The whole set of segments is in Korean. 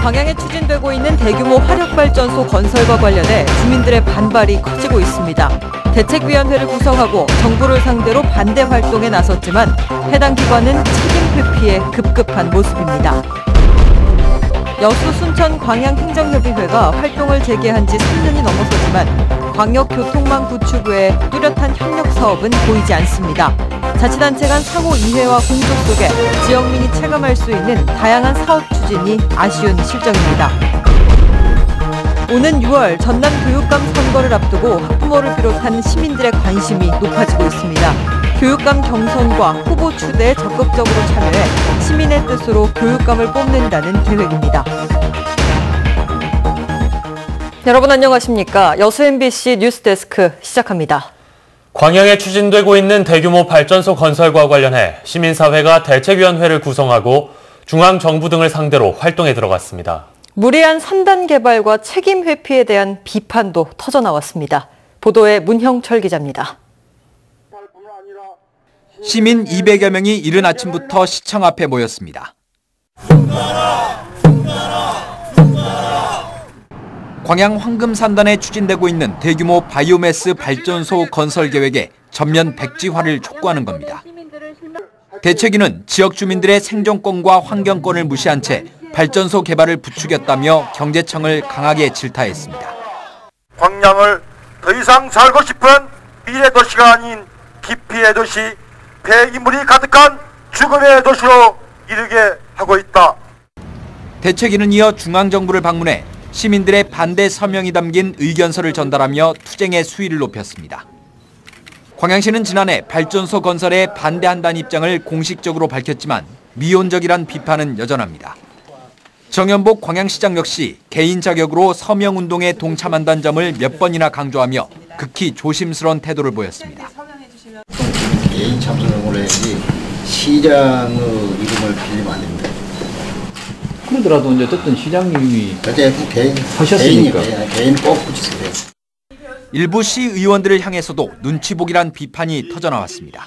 광양에 추진되고 있는 대규모 화력발전소 건설과 관련해 주민들의 반발이 커지고 있습니다. 대책위원회를 구성하고 정부를 상대로 반대 활동에 나섰지만 해당 기관은 책임 회피에 급급한 모습입니다. 여수 순천 광양행정협의회가 활동을 재개한 지 3년이 넘어서지만 광역교통망 구축 외에 뚜렷한 협력 사업은 보이지 않습니다. 자치단체 간 상호 이해와 공조 속에 지역민이 체감할 수 있는 다양한 사업 추진이 아쉬운 실정입니다. 오는 6월 전남 교육감 선거를 앞두고 학부모를 비롯한 시민들의 관심이 높아지고 있습니다. 교육감 경선과 후보 추대에 적극적으로 참여해 시민의 뜻으로 교육감을 뽑는다는 계획입니다. 여러분 안녕하십니까? 여수 MBC 뉴스데스크 시작합니다. 광양에 추진되고 있는 대규모 발전소 건설과 관련해 시민사회가 대책위원회를 구성하고 중앙정부 등을 상대로 활동에 들어갔습니다. 무리한 산단 개발과 책임 회피에 대한 비판도 터져나왔습니다. 보도에 문형철 기자입니다. 시민 200여 명이 이른 아침부터 시청 앞에 모였습니다. 광양 황금산단에 추진되고 있는 대규모 바이오매스 발전소 건설 계획에 전면 백지화를 촉구하는 겁니다. 대책위는 지역 주민들의 생존권과 환경권을 무시한 채 발전소 개발을 부추겼다며 경제청을 강하게 질타했습니다. 광양을 더 이상 살고 싶은 미래도시가 아닌 기피의 도시, 폐기물이 가득한 죽음의 도시로 이르게 하고 있다. 대책위는 이어 중앙정부를 방문해 시민들의 반대 서명이 담긴 의견서를 전달하며 투쟁의 수위를 높였습니다. 광양시는 지난해 발전소 건설에 반대한다는 입장을 공식적으로 밝혔지만 미온적이란 비판은 여전합니다. 정연복 광양시장 역시 개인 자격으로 서명운동에 동참한다는 점을 몇 번이나 강조하며 극히 조심스러운 태도를 보였습니다. 개인 참석을 해야지 시장의 이름을 빌리면 안 됩니다. 그러더라도 이제 어쨌든 시장님이 개인 하셨으니까 개인 꼭 붙이세요. 일부 시의원들을 향해서도 눈치보기란 비판이 터져나왔습니다.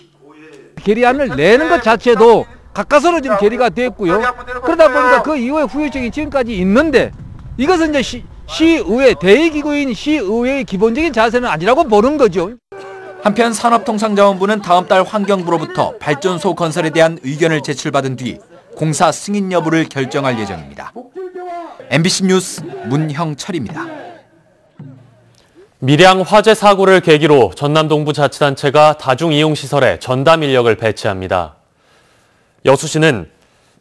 결의안을 내는 것 자체도 가까스로 지금 결의가 됐고요. 그러다 보니까 그 이후에 후유증이 지금까지 있는데 이것은 이제 시의회, 대의기구인 시의회의 기본적인 자세는 아니라고 보는 거죠. 한편 산업통상자원부는 다음 달 환경부로부터 발전소 건설에 대한 의견을 제출받은 뒤 공사 승인 여부를 결정할 예정입니다. MBC 뉴스 문형철입니다. 밀양 화재 사고를 계기로 전남 동부자치단체가 다중이용시설에 전담 인력을 배치합니다. 여수시는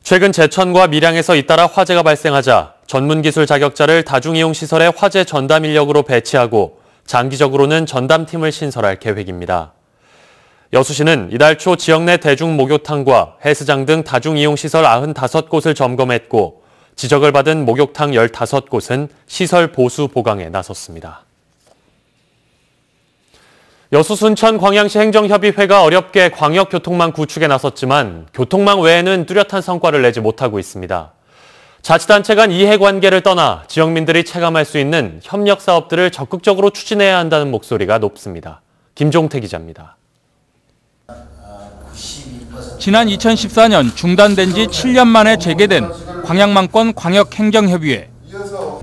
최근 제천과 밀양에서 잇따라 화재가 발생하자 전문기술 자격자를 다중이용시설에 화재 전담 인력으로 배치하고 장기적으로는 전담팀을 신설할 계획입니다. 여수시는 이달 초 지역 내 대중목욕탕과 헬스장 등 다중이용시설 95곳을 점검했고 지적을 받은 목욕탕 15곳은 시설 보수 보강에 나섰습니다. 여수 순천 광양시 행정협의회가 어렵게 광역교통망 구축에 나섰지만 교통망 외에는 뚜렷한 성과를 내지 못하고 있습니다. 자치단체 간 이해관계를 떠나 지역민들이 체감할 수 있는 협력 사업들을 적극적으로 추진해야 한다는 목소리가 높습니다. 김종태 기자입니다. 지난 2014년 중단된 지 7년 만에 재개된 광양망권 광역행정협의회.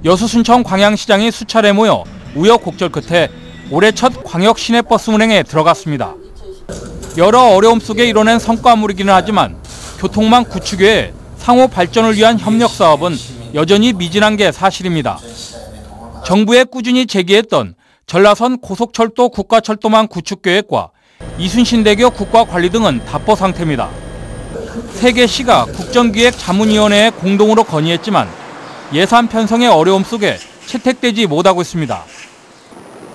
여수 순천 광양시장이 수차례 모여 우여곡절 끝에 올해 첫 광역 시내버스 운행에 들어갔습니다. 여러 어려움 속에 이뤄낸 성과물이기는 하지만 교통망 구축 외에 상호 발전을 위한 협력 사업은 여전히 미진한 게 사실입니다. 정부에 꾸준히 제기했던 전라선 고속철도 국가철도망 구축 계획과 이순신대교 국가관리 등은 답보 상태입니다. 세 개 시가 국정기획자문위원회에 공동으로 건의했지만 예산 편성의 어려움 속에 채택되지 못하고 있습니다.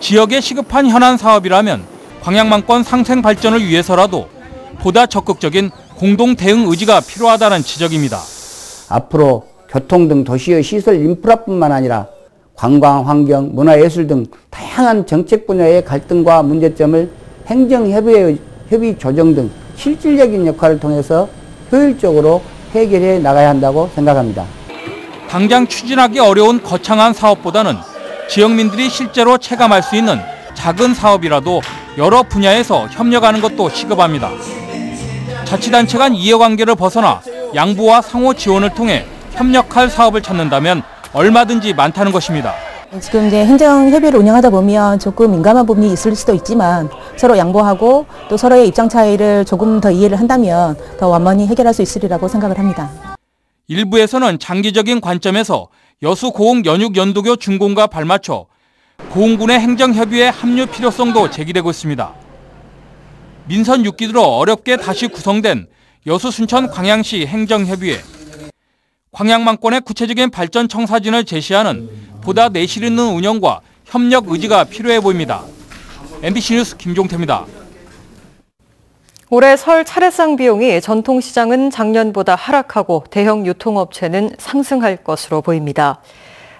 지역에 시급한 현안 사업이라면 광양망권 상생 발전을 위해서라도 보다 적극적인 공동 대응 의지가 필요하다는 지적입니다. 앞으로 교통 등 도시의 시설 인프라뿐만 아니라 관광, 환경, 문화예술 등 다양한 정책 분야의 갈등과 문제점을 행정협의회의 협의 조정 등 실질적인 역할을 통해서 효율적으로 해결해 나가야 한다고 생각합니다. 당장 추진하기 어려운 거창한 사업보다는 지역민들이 실제로 체감할 수 있는 작은 사업이라도 여러 분야에서 협력하는 것도 시급합니다. 자치단체 간 이해관계를 벗어나 양보와 상호 지원을 통해 협력할 사업을 찾는다면 얼마든지 많다는 것입니다. 지금 이제 행정협의를 운영하다 보면 조금 민감한 부분이 있을 수도 있지만 서로 양보하고 또 서로의 입장 차이를 조금 더 이해를 한다면 더 완만히 해결할 수 있으리라고 생각을 합니다. 일부에서는 장기적인 관점에서 여수 고흥 연육 연도교 준공과 발맞춰 고흥군의 행정협의회 합류 필요성도 제기되고 있습니다. 민선 6기 들어 어렵게 다시 구성된 여수 순천 광양시 행정협의회. 광양만권의 구체적인 발전 청사진을 제시하는 보다 내실 있는 운영과 협력 의지가 필요해 보입니다. MBC 뉴스 김종태입니다. 올해 설 차례상 비용이 전통시장은 작년보다 하락하고 대형 유통업체는 상승할 것으로 보입니다.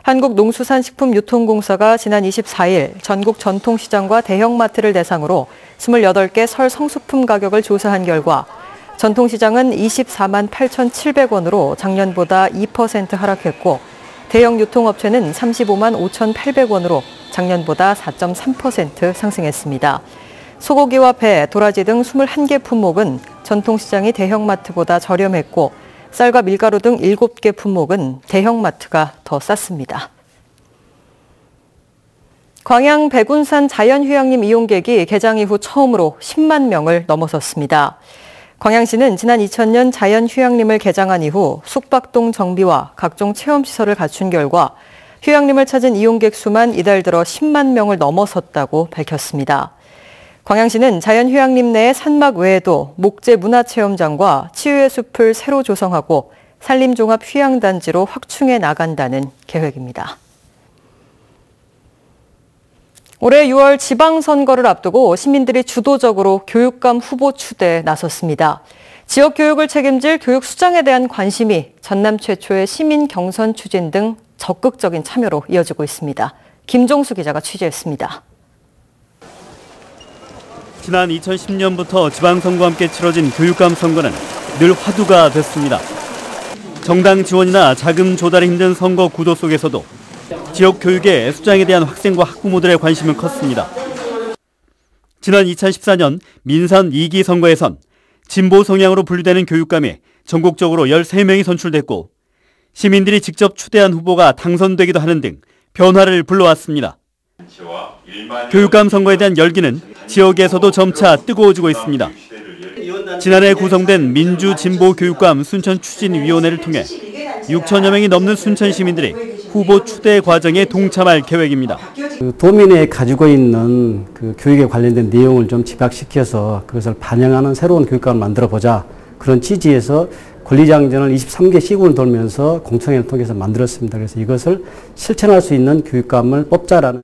한국농수산식품유통공사가 지난 24일 전국 전통시장과 대형마트를 대상으로 28개 설 성수품 가격을 조사한 결과 전통시장은 24만 8,700원으로 작년보다 2% 하락했고 대형 유통업체는 35만 5,800원으로 작년보다 4.3% 상승했습니다. 소고기와 배, 도라지 등 21개 품목은 전통시장이 대형마트보다 저렴했고 쌀과 밀가루 등 7개 품목은 대형마트가 더 쌌습니다. 광양 백운산 자연휴양림 이용객이 개장 이후 처음으로 10만 명을 넘어섰습니다. 광양시는 지난 2000년 자연휴양림을 개장한 이후 숙박동 정비와 각종 체험시설을 갖춘 결과 휴양림을 찾은 이용객 수만 이달 들어 10만 명을 넘어섰다고 밝혔습니다. 광양시는 자연휴양림 내의 산막 외에도 목재 문화체험장과 치유의 숲을 새로 조성하고 산림종합휴양단지로 확충해 나간다는 계획입니다. 올해 6월 지방선거를 앞두고 시민들이 주도적으로 교육감 후보 추대에 나섰습니다. 지역 교육을 책임질 교육수장에 대한 관심이 전남 최초의 시민 경선 추진 등 적극적인 참여로 이어지고 있습니다. 김종수 기자가 취재했습니다. 지난 2010년부터 지방선거와 함께 치러진 교육감 선거는 늘 화두가 됐습니다. 정당 지원이나 자금 조달이 힘든 선거 구도 속에서도 지역 교육의 수장에 대한 학생과 학부모들의 관심은 컸습니다. 지난 2014년 민선 2기 선거에선 진보 성향으로 분류되는 교육감이 전국적으로 13명이 선출됐고 시민들이 직접 추대한 후보가 당선되기도 하는 등 변화를 불러왔습니다. 교육감 선거에 대한 열기는 지역에서도 점차 뜨거워지고 있습니다. 지난해 구성된 민주진보교육감 순천추진위원회를 통해 6천여 명이 넘는 순천 시민들이 후보 추대 과정에 동참할 계획입니다. 도민이 가지고 있는 그 교육에 관련된 내용을 좀 집약시켜서 그것을 반영하는 새로운 교육감을 만들어보자. 그런 취지에서 권리장전을 23개 시군을 돌면서 공청회를 통해서 만들었습니다. 그래서 이것을 실천할 수 있는 교육감을 뽑자라는.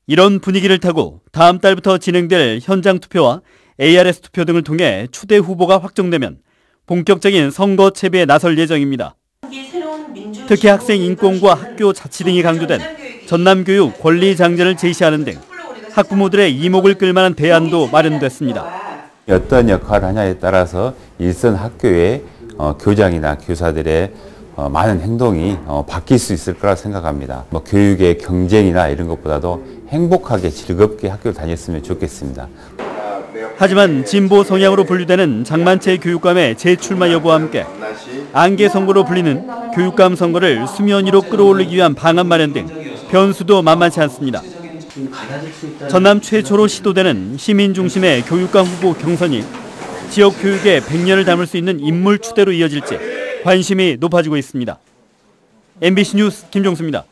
이런 분위기를 타고 다음 달부터 진행될 현장 투표와 ARS 투표 등을 통해 추대 후보가 확정되면 본격적인 선거 채비에 나설 예정입니다. 특히 학생 인권과 학교 자치 등이 강조된 전남교육 권리장전을 제시하는 등 학부모들의 이목을 끌만한 대안도 마련됐습니다. 어떤 역할을 하냐에 따라서 일선 학교의 교장이나 교사들의 많은 행동이 바뀔 수 있을 거라 생각합니다. 교육의 경쟁이나 이런 것보다도 행복하게 즐겁게 학교를 다녔으면 좋겠습니다. 하지만 진보 성향으로 분류되는 장만채 교육감의 재출마 여부와 함께 안개 선거로 불리는 교육감 선거를 수면 위로 끌어올리기 위한 방안 마련 등 변수도 만만치 않습니다. 전남 최초로 시도되는 시민 중심의 교육감 후보 경선이 지역 교육의 100년을 담을 수 있는 인물 추대로 이어질지 관심이 높아지고 있습니다. MBC 뉴스 김종수입니다.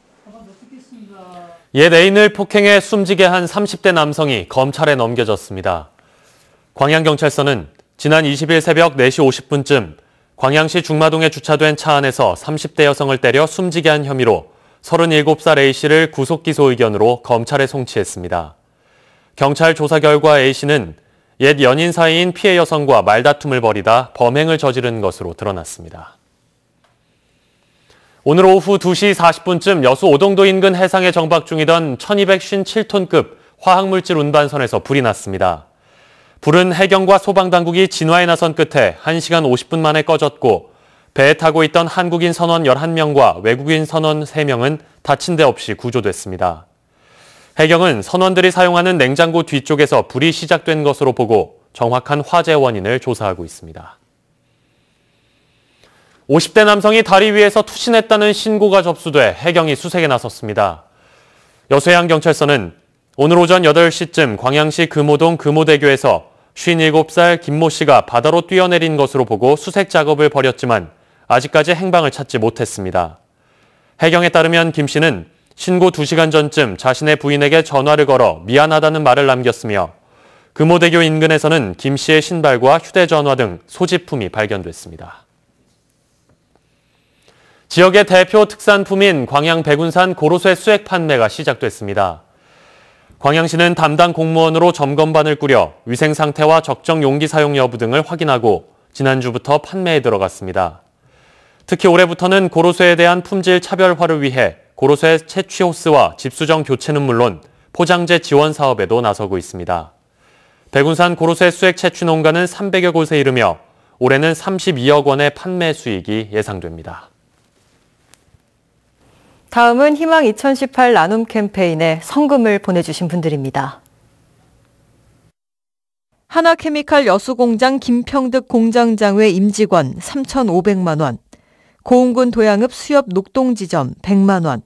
옛 애인을 폭행해 숨지게 한 30대 남성이 검찰에 넘겨졌습니다. 광양경찰서는 지난 20일 새벽 4시 50분쯤 광양시 중마동에 주차된 차 안에서 30대 여성을 때려 숨지게 한 혐의로 37살 A씨를 구속기소 의견으로 검찰에 송치했습니다. 경찰 조사 결과 A씨는 옛 연인 사이인 피해 여성과 말다툼을 벌이다 범행을 저지른 것으로 드러났습니다. 오늘 오후 2시 40분쯤 여수 오동도 인근 해상에 정박 중이던 1257톤급 화학물질 운반선에서 불이 났습니다. 불은 해경과 소방당국이 진화에 나선 끝에 1시간 50분 만에 꺼졌고 배에 타고 있던 한국인 선원 11명과 외국인 선원 3명은 다친 데 없이 구조됐습니다. 해경은 선원들이 사용하는 냉장고 뒤쪽에서 불이 시작된 것으로 보고 정확한 화재 원인을 조사하고 있습니다. 50대 남성이 다리 위에서 투신했다는 신고가 접수돼 해경이 수색에 나섰습니다. 여수해양경찰서는 오늘 오전 8시쯤 광양시 금호동 금호대교에서 57살 김모 씨가 바다로 뛰어내린 것으로 보고 수색 작업을 벌였지만 아직까지 행방을 찾지 못했습니다. 해경에 따르면 김 씨는 신고 2시간 전쯤 자신의 부인에게 전화를 걸어 미안하다는 말을 남겼으며 금호대교 인근에서는 김 씨의 신발과 휴대전화 등 소지품이 발견됐습니다. 지역의 대표 특산품인 광양 백운산 고로쇠 수액 판매가 시작됐습니다. 광양시는 담당 공무원으로 점검반을 꾸려 위생 상태와 적정 용기 사용 여부 등을 확인하고 지난주부터 판매에 들어갔습니다. 특히 올해부터는 고로쇠에 대한 품질 차별화를 위해 고로쇠 채취 호스와 집수정 교체는 물론 포장재 지원 사업에도 나서고 있습니다. 백운산 고로쇠 수액 채취 농가는 300여 곳에 이르며 올해는 32억 원의 판매 수익이 예상됩니다. 다음은 희망 2018 나눔 캠페인에 성금을 보내주신 분들입니다. 하나케미칼 여수공장 김평득 공장장외 임직원 3,500만 원, 고운군 도양읍 수협 녹동지점 100만 원,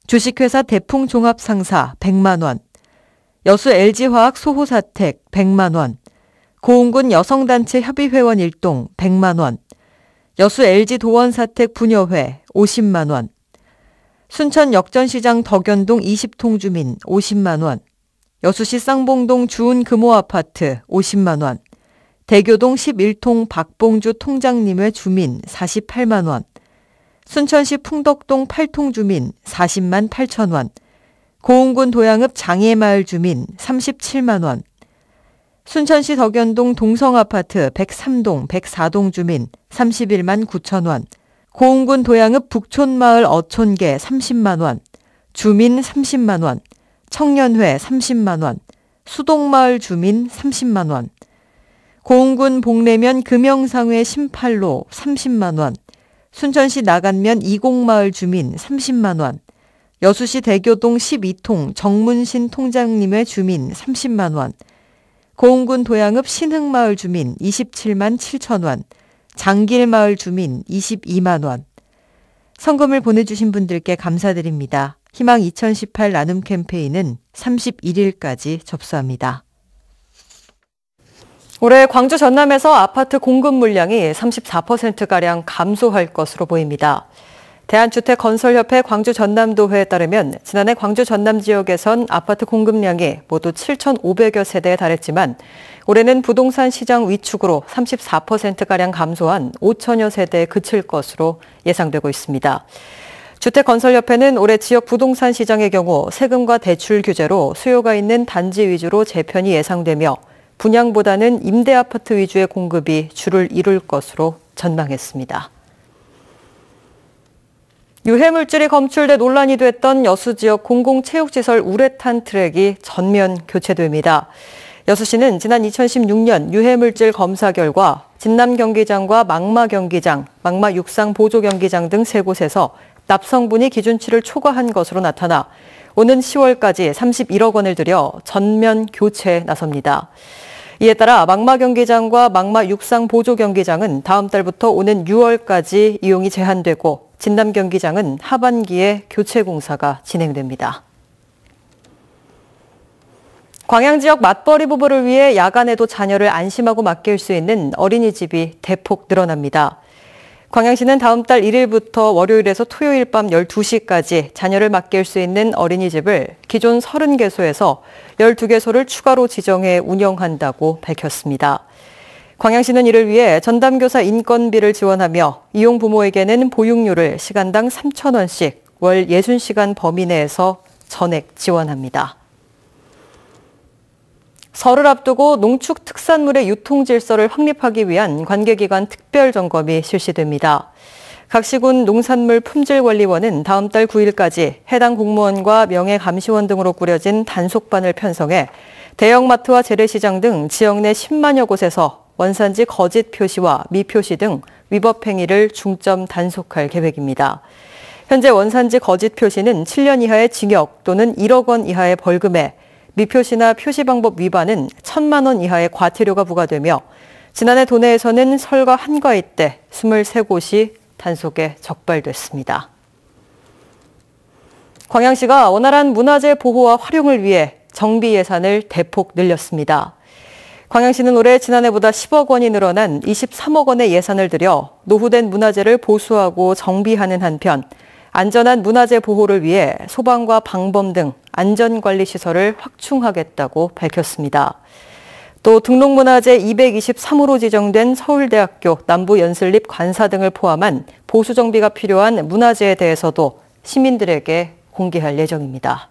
주식회사 대풍종합상사 100만 원, 여수 LG화학 소호사택 100만 원, 고운군 여성단체 협의회원 일동 100만 원, 여수 LG도원사택 분여회 50만 원, 순천 역전시장 덕연동 20통 주민 50만 원, 여수시 쌍봉동 주운 금호아파트 50만 원, 대교동 11통 박봉주 통장님의 주민 48만 원, 순천시 풍덕동 8통 주민 40만 8천 원, 고운군 도양읍 장애마을 주민 37만 원, 순천시 덕연동 동성아파트 103동 104동 주민 31만 9천 원, 고운군 도양읍 북촌마을 어촌계 30만 원, 주민 30만 원, 청년회 30만 원, 수동마을 주민 30만 원, 고운군 복내면 금영상회 신팔로 30만 원, 순천시 나간면 이곡마을 주민 30만 원, 여수시 대교동 12통 정문신 통장님의 주민 30만 원, 고운군 도양읍 신흥마을 주민 27만 7천 원, 장길마을 주민 22만 원. 성금을 보내주신 분들께 감사드립니다. 희망 2018 나눔 캠페인은 31일까지 접수합니다. 올해 광주 전남에서 아파트 공급 물량이 34%가량 감소할 것으로 보입니다. 대한주택건설협회 광주 전남도회에 따르면 지난해 광주 전남 지역에선 아파트 공급량이 모두 7,500여 세대에 달했지만 올해는 부동산 시장 위축으로 34%가량 감소한 5천여 세대에 그칠 것으로 예상되고 있습니다. 주택건설협회는 올해 지역 부동산 시장의 경우 세금과 대출 규제로 수요가 있는 단지 위주로 재편이 예상되며 분양보다는 임대아파트 위주의 공급이 주를 이룰 것으로 전망했습니다. 유해물질이 검출돼 논란이 됐던 여수 지역 공공체육시설 우레탄 트랙이 전면 교체됩니다. 여수시는 지난 2016년 유해물질 검사 결과 진남 경기장과 망마 경기장, 망마 육상 보조 경기장 등 3곳에서 납성분이 기준치를 초과한 것으로 나타나 오는 10월까지 31억 원을 들여 전면 교체에 나섭니다. 이에 따라 망마 경기장과 망마 육상 보조 경기장은 다음 달부터 오는 6월까지 이용이 제한되고 진남 경기장은 하반기에 교체 공사가 진행됩니다. 광양 지역 맞벌이 부부를 위해 야간에도 자녀를 안심하고 맡길 수 있는 어린이집이 대폭 늘어납니다. 광양시는 다음 달 1일부터 월요일에서 토요일 밤 12시까지 자녀를 맡길 수 있는 어린이집을 기존 30개소에서 12개소를 추가로 지정해 운영한다고 밝혔습니다. 광양시는 이를 위해 전담교사 인건비를 지원하며 이용 부모에게는 보육료를 시간당 3,000원씩 월 60시간 범위 내에서 전액 지원합니다. 설을 앞두고 농축 특산물의 유통 질서를 확립하기 위한 관계기관 특별 점검이 실시됩니다. 각 시군 농산물 품질관리원은 다음 달 9일까지 해당 공무원과 명예감시원 등으로 꾸려진 단속반을 편성해 대형마트와 재래시장 등 지역 내 10만여 곳에서 원산지 거짓 표시와 미표시 등 위법 행위를 중점 단속할 계획입니다. 현재 원산지 거짓 표시는 7년 이하의 징역 또는 1억 원 이하의 벌금에 미표시나 표시 방법 위반은 1,000만 원 이하의 과태료가 부과되며 지난해 도내에서는 설과 한가위 때 23곳이 단속에 적발됐습니다. 광양시가 원활한 문화재 보호와 활용을 위해 정비 예산을 대폭 늘렸습니다. 광양시는 올해 지난해보다 10억 원이 늘어난 23억 원의 예산을 들여 노후된 문화재를 보수하고 정비하는 한편 안전한 문화재 보호를 위해 소방과 방범 등 안전관리 시설을 확충하겠다고 밝혔습니다. 또 등록문화재 223호로 지정된 서울대학교 남부연슬립 관사 등을 포함한 보수 정비가 필요한 문화재에 대해서도 시민들에게 공개할 예정입니다.